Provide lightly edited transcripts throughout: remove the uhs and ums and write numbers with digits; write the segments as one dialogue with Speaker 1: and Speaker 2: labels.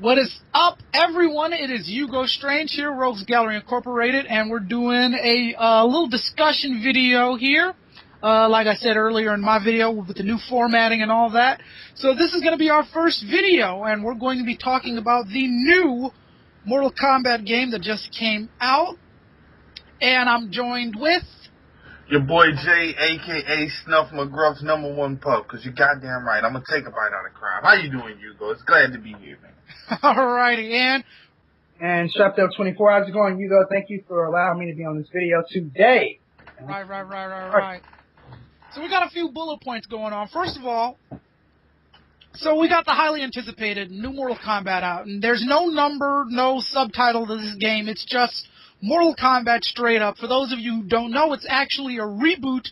Speaker 1: What is up, everyone? It is Hugo Strange here, Rogues Gallery Incorporated, and we're doing a little discussion video here. Like I said earlier in my video, with the new formatting and all that. So this is going to be our first video, and we're going to be talking about the new Mortal Kombat game that just came out. And I'm joined with...
Speaker 2: your boy Jay, a.k.a. Snuff McGruff's #1 pup, because you're goddamn right. I'm going to take a bite out of crime. How you doing, Hugo? It's glad to be here, man.
Speaker 1: Alrighty,
Speaker 3: and Shepdale24, how's it going, Hugo? Thank you for allowing me to be on this video today.
Speaker 1: Right. So we got a few bullet points going on. First of all, so we got the highly anticipated new Mortal Kombat out, and there's no number, no subtitle to this game. It's just Mortal Kombat straight up. For those of you who don't know, it's actually a reboot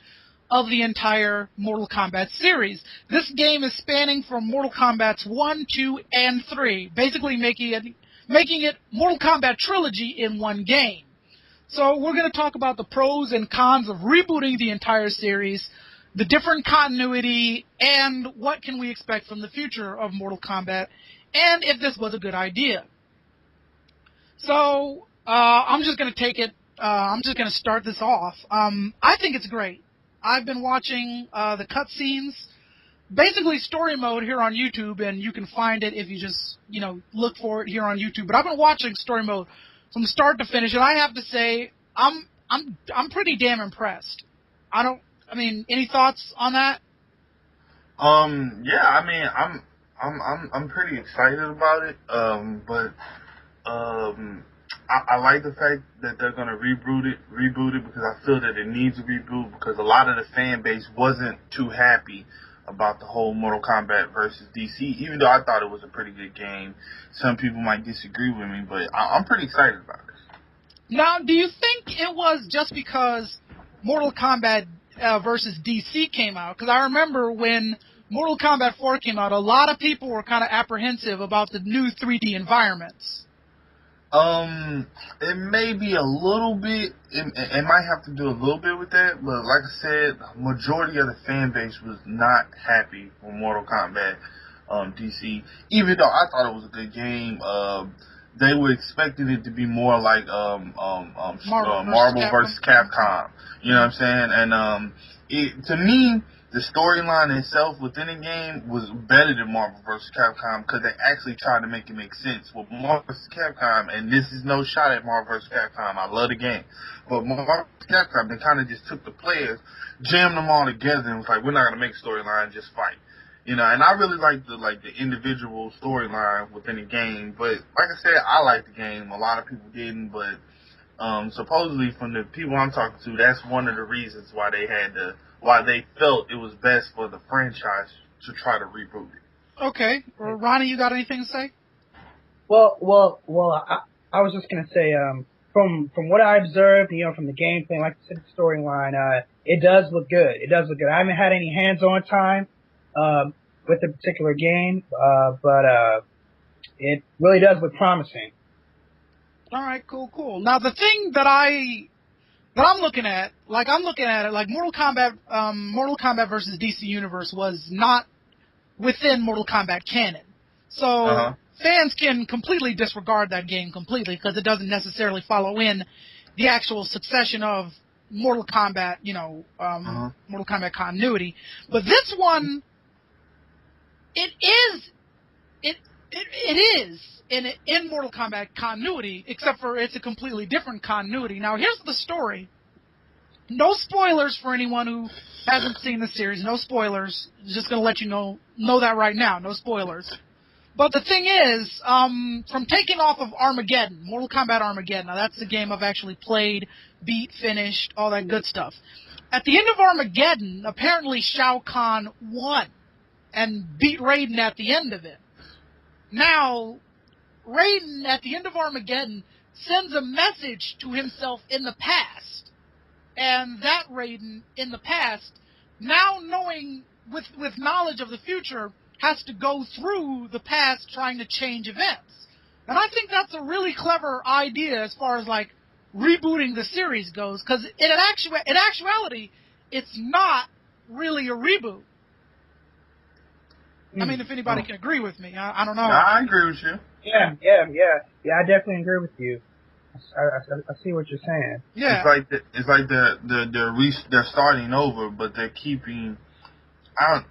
Speaker 1: of the entire Mortal Kombat series. This game is spanning from Mortal Kombat's 1, 2, and 3, basically making it Mortal Kombat Trilogy in one game. So we're going to talk about the pros and cons of rebooting the entire series, the different continuity, and what can we expect from the future of Mortal Kombat, and if this was a good idea. So I'm just going to take it. I'm just going to start this off. I think it's great. I've been watching the cutscenes, basically story mode here on YouTube, and you can find it if you just, look for it here on YouTube. But I've been watching story mode from start to finish, and I have to say, I'm pretty damn impressed. Any thoughts on that?
Speaker 2: Yeah, I'm pretty excited about it. I like the fact that they're gonna reboot it because I feel that it needs a reboot because a lot of the fan base wasn't too happy about the whole Mortal Kombat versus DC. Even though I thought it was a pretty good game, some people might disagree with me, but I'm pretty excited about it.
Speaker 1: Now, do you think it was just because Mortal Kombat versus DC came out? Because I remember when Mortal Kombat 4 came out, a lot of people were kind of apprehensive about the new 3D environments.
Speaker 2: It may be a little bit, it might have to do a little bit with that, but like I said, majority of the fan base was not happy with Mortal Kombat, DC. Even though I thought it was a good game, they were expecting it to be more like, Marvel versus Capcom. You know what I'm saying? And, to me, the storyline itself within the game was better than Marvel vs. Capcom because they actually tried to make it make sense. With Marvel vs. Capcom, and this is no shot at Marvel vs. Capcom, I love the game, but Marvel vs. Capcom, they kind of just took the players, jammed them all together, and was like, we're not gonna make a storyline, just fight. And I really like the individual storyline within the game. But like I said, I like the game. A lot of people didn't, but supposedly from the people I'm talking to, that's one of the reasons why they felt it was best for the franchise to try to reboot it.
Speaker 1: Okay. Ronnie, you got anything to say?
Speaker 3: Well, I was just gonna say, from what I observed, from the gameplay, like I said, the storyline, it does look good. It does look good. I haven't had any hands-on time, with the particular game, but it really does look promising.
Speaker 1: All right, cool. Now, the thing that I'm looking at it like Mortal Kombat versus DC Universe was not within Mortal Kombat canon. So fans can completely disregard that game completely because it doesn't necessarily follow in the actual succession of Mortal Kombat, Mortal Kombat continuity. But this one, it is in Mortal Kombat continuity, except for it's a completely different continuity. Now, here's the story. No spoilers for anyone who hasn't seen the series. No spoilers. Just going to let you know that right now. No spoilers. But the thing is, from taking off of Armageddon, Mortal Kombat Armageddon, now that's the game I've actually played, beat, finished, all that good stuff. At the end of Armageddon, apparently Shao Kahn won and beat Raiden at the end of it. Now, Raiden, at the end of Armageddon, sends a message to himself in the past. And that Raiden, in the past, now knowing, with knowledge of the future, has to go through the past trying to change events. And I think that's a really clever idea as far as, rebooting the series goes, because in actuality, it's not really a reboot. I mean, if anybody can agree with me, I don't know.
Speaker 2: I agree with you.
Speaker 3: Yeah, I definitely agree with you. I see what you're saying.
Speaker 1: Yeah.
Speaker 2: It's like they're starting over, but they're keeping.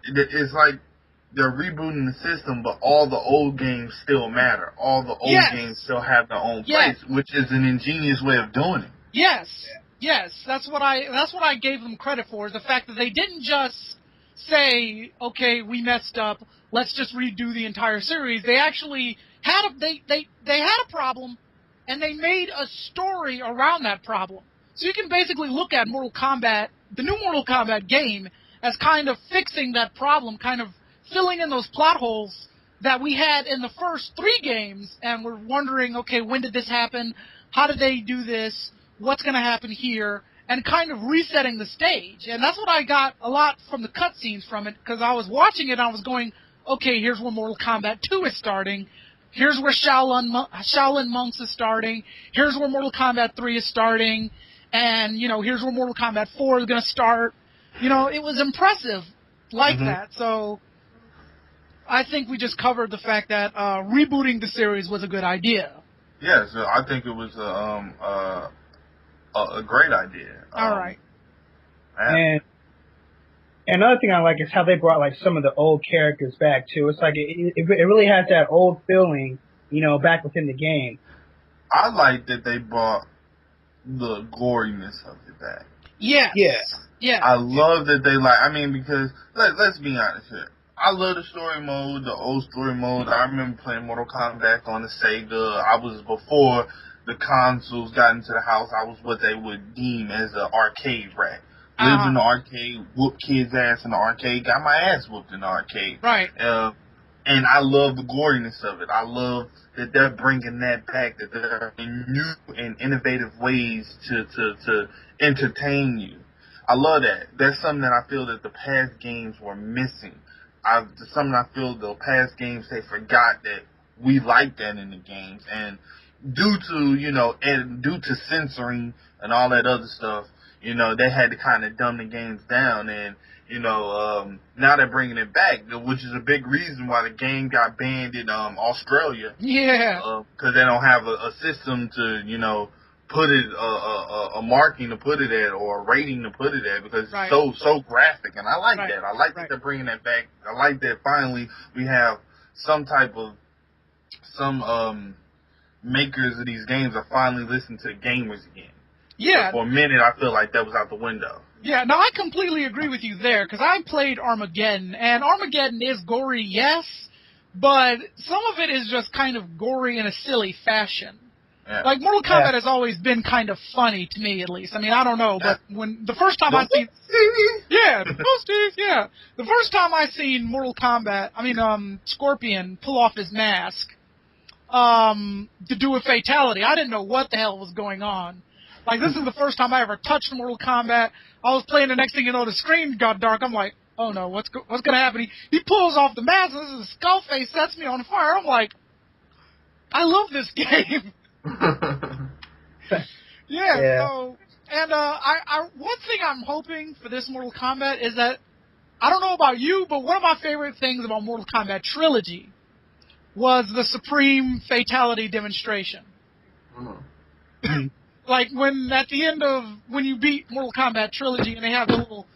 Speaker 2: It's like they're rebooting the system, but all the old games still matter. All the old
Speaker 1: Yes.
Speaker 2: games still have their own
Speaker 1: Yes.
Speaker 2: place, which is an ingenious way of doing it.
Speaker 1: Yes. Yes. That's what I gave them credit for, is the fact that they didn't just say, okay, we messed up, let's just redo the entire series. They actually had they had a problem, and they made a story around that problem. So you can basically look at Mortal Kombat, the new Mortal Kombat game, as kind of fixing that problem, kind of filling in those plot holes that we had in the first 3 games, and we're wondering, okay, when did this happen? How did they do this? What's going to happen here? And kind of resetting the stage. And that's what I got a lot from the cutscenes from it, because I was watching it and I was going, okay, here's where Mortal Kombat 2 is starting. Here's where Shaolin Monks is starting. Here's where Mortal Kombat 3 is starting. And, here's where Mortal Kombat 4 is going to start. It was impressive like that. So I think we just covered the fact that rebooting the series was a good idea.
Speaker 2: Yeah, so I think it was a great idea.
Speaker 1: All right.
Speaker 3: And another thing I like is how they brought like some of the old characters back too. It's like it really has that old feeling, back within the game.
Speaker 2: I like that they brought the goriness of it back.
Speaker 1: Yes. Yeah.
Speaker 2: I love that they because let's be honest here. I love the story mode, the old story mode. I remember playing Mortal Kombat on the Sega. I was before the consoles got into the house. I was what they would deem as an arcade rat. Lived in the arcade, whooped kids' ass in the arcade, got my ass whooped in the arcade.
Speaker 1: Right.
Speaker 2: And I love the goriness of it. I love that they're bringing that back, that they're in new and innovative ways to entertain you. I love that. That's something that I feel that the past games were missing. Something I feel the past games, they forgot that we like that in the games. And due to censoring and all that other stuff, they had to kind of dumb the games down. And, now they're bringing it back, which is a big reason why the game got banned in Australia.
Speaker 1: Yeah.
Speaker 2: Because they don't have a system to, put it, a marking to put it at or a rating to put it at, because it's so graphic. And I like that. I like that they're bringing that back. I like that finally we have some makers of these games are finally listening to gamers again.
Speaker 1: Yeah.
Speaker 2: But for a minute, I feel like that was out the window.
Speaker 1: Yeah, no, I completely agree with you there, because I played Armageddon, and Armageddon is gory, yes, but some of it is just kind of gory in a silly fashion.
Speaker 2: Yeah.
Speaker 1: Like, Mortal Kombat has always been kind of funny, to me, at least. I mean, I don't know, but when the first time I seen... Yeah, the first time I seen Mortal Kombat, Scorpion pull off his mask to do a fatality, I didn't know what the hell was going on. Like, this is the first time I ever touched Mortal Kombat. I was playing, the next thing you know, the screen got dark. I'm like, oh no, what's going to happen? He pulls off the mask, and this is skull face, sets me on fire. I'm like, I love this game. Yeah. So, and one thing I'm hoping for this Mortal Kombat is that, I don't know about you, but one of my favorite things about Mortal Kombat Trilogy was the Supreme Fatality demonstration. Like, at the end of, when you beat Mortal Kombat Trilogy and they have the little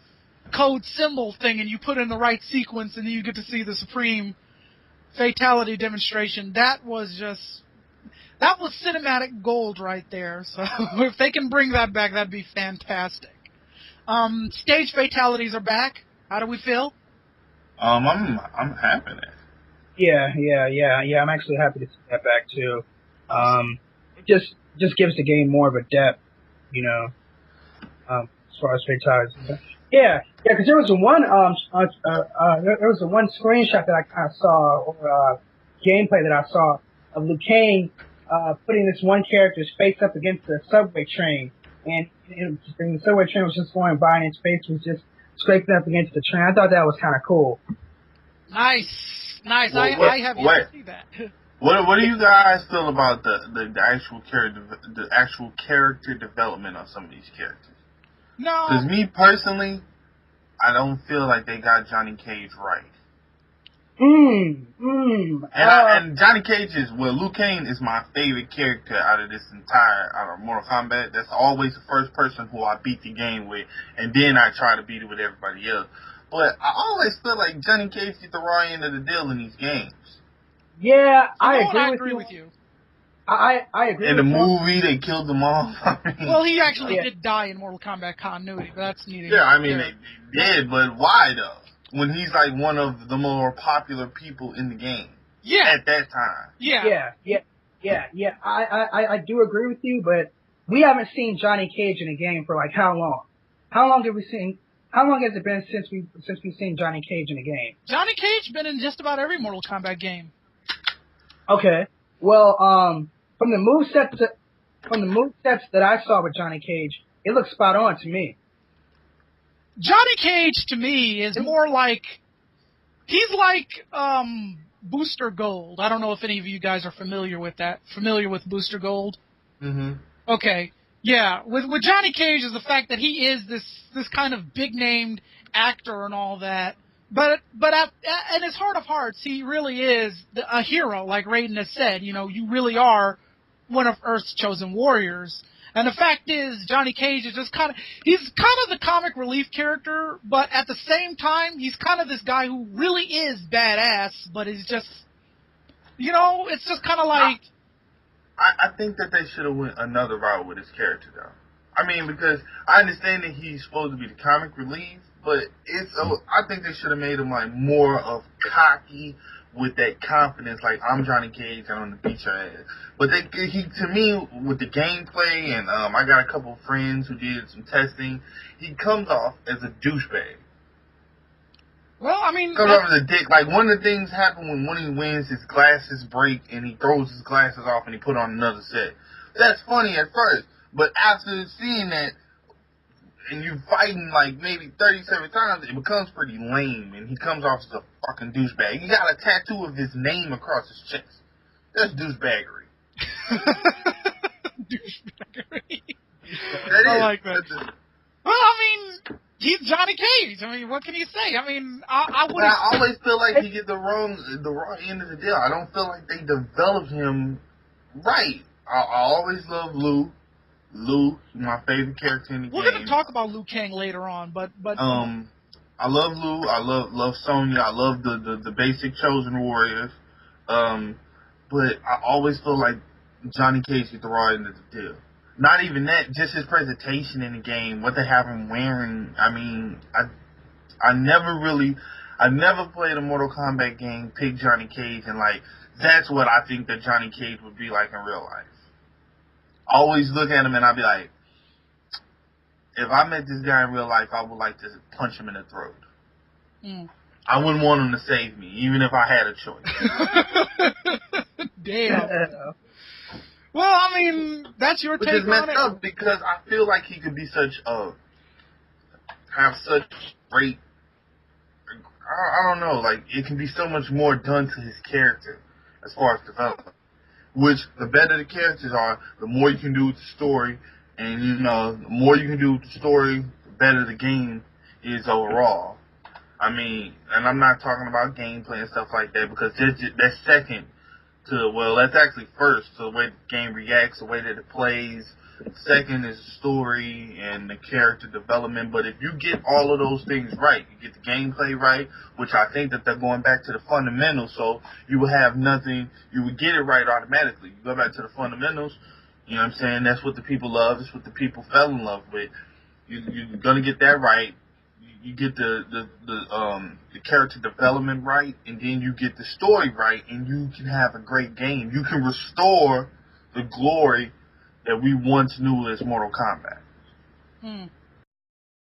Speaker 1: code symbol thing and you put in the right sequence and then you get to see the Supreme Fatality demonstration, that was cinematic gold right there. So if they can bring that back, that'd be fantastic. Stage fatalities are back. How do we feel?
Speaker 2: I'm happy there.
Speaker 3: Yeah. I'm actually happy to see that back too. It just gives the game more of a depth, as far as fatalities. Yeah, because there was one screenshot that I kind of saw, or gameplay that I saw of Liu Kang putting this one character's face up against the subway train, and the subway train was just going by, and his face was just scraping up against the train. I thought that was kind of cool.
Speaker 1: Nice.
Speaker 2: Well,
Speaker 1: I have yet to see that.
Speaker 2: What do you guys feel about the actual character development of some of these characters?
Speaker 1: No.
Speaker 2: Because me personally, I don't feel like they got Johnny Cage right. And Johnny Cage Liu Kang is my favorite character out of Mortal Kombat. That's always the first person who I beat the game with, and then I try to beat it with everybody else. But I always feel like Johnny Cage gets the raw end of the deal in these games.
Speaker 3: Yeah, I
Speaker 1: agree with you.
Speaker 3: I agree.
Speaker 2: In the movie, they killed them all.
Speaker 1: Well, he actually did die in Mortal Kombat continuity, but that's neither.
Speaker 2: Yeah, I mean, they did, but why though? When he's like one of the more popular people in the game.
Speaker 1: Yeah.
Speaker 2: At that time.
Speaker 3: Yeah. I do agree with you, but we haven't seen Johnny Cage in a game for like how long? How long has it been since we've seen Johnny Cage in a game?
Speaker 1: Johnny Cage been in just about every Mortal Kombat game.
Speaker 3: Okay. Well, from the movesets that I saw with Johnny Cage, it looks spot on to me.
Speaker 1: Johnny Cage to me is more like he's like Booster Gold. I don't know if any of you guys are familiar with that. Familiar with Booster Gold?
Speaker 2: Mhm.
Speaker 1: Okay. Yeah, with Johnny Cage is the fact that he is this kind of big named actor and all that. But in his heart of hearts, he really is a hero, like Raiden has said. You know, you really are one of Earth's chosen warriors. And the fact is, Johnny Cage is he's kind of the comic relief character, but at the same time, he's kind of this guy who really is badass, but is just, it's just kind of like...
Speaker 2: I think that they should have went another route with his character, though. I mean, because I understand that he's supposed to be the comic relief, but I think they should have made him like more of cocky with that confidence, like I'm Johnny Cage and I'm the beat your ass. But to me, with the gameplay, and I got a couple of friends who did some testing, he comes off as a douchebag.
Speaker 1: Well, I mean,
Speaker 2: comes off as a dick. Like one of the things happen when he wins, his glasses break and he throws his glasses off and he put on another set. That's funny at first, but after seeing that, and you fighting like maybe 37 times, it becomes pretty lame, and he comes off as a fucking douchebag. He got a tattoo of his name across his chest. That's douchebaggery.
Speaker 1: Douchebaggery.
Speaker 2: I
Speaker 1: like that. Well, I mean, he's Johnny Cage. I mean, what can you say? I mean, I would.
Speaker 2: I always feel like he get the wrong end of the deal. I don't feel like they developed him right. I always love Liu, my favorite character in the game.
Speaker 1: We're going to talk about Liu Kang later on, but
Speaker 2: I love Liu. I love Sonya. I love the basic chosen warriors. But I always feel like Johnny Cage get the raw end of the deal. Not even that, just his presentation in the game, what they have him wearing. I mean, I never played a Mortal Kombat game, picked Johnny Cage, and like that's what I think that Johnny Cage would be like in real life. I always look at him and I'd be like, if I met this guy in real life, I would like to punch him in the throat.
Speaker 1: Mm.
Speaker 2: I wouldn't want him to save me, even if I had a choice.
Speaker 1: Damn. Well, I mean, that's your take on it. Which is messed up
Speaker 2: because I feel like he could be have such great, I don't know, like it can be so much more done to his character as far as development. Which, the better the characters are, the more you can do with the story. And, the more you can do with the story, the better the game is overall. I mean, and I'm not talking about gameplay and stuff like that, because that's second to, that's actually first to the way the game reacts, the way that it plays. Second is the story and the character development. But if you get all of those things right, you get the gameplay right, which I think that they're going back to the fundamentals, so you would have nothing, you would get it right automatically. You go back to the fundamentals, you know what I'm saying? That's what the people love. That's what the people fell in love with. You're gonna get that right. You get the character development right, and then you get the story right, and you can have a great game. You can restore the glory that we once knew as Mortal Kombat.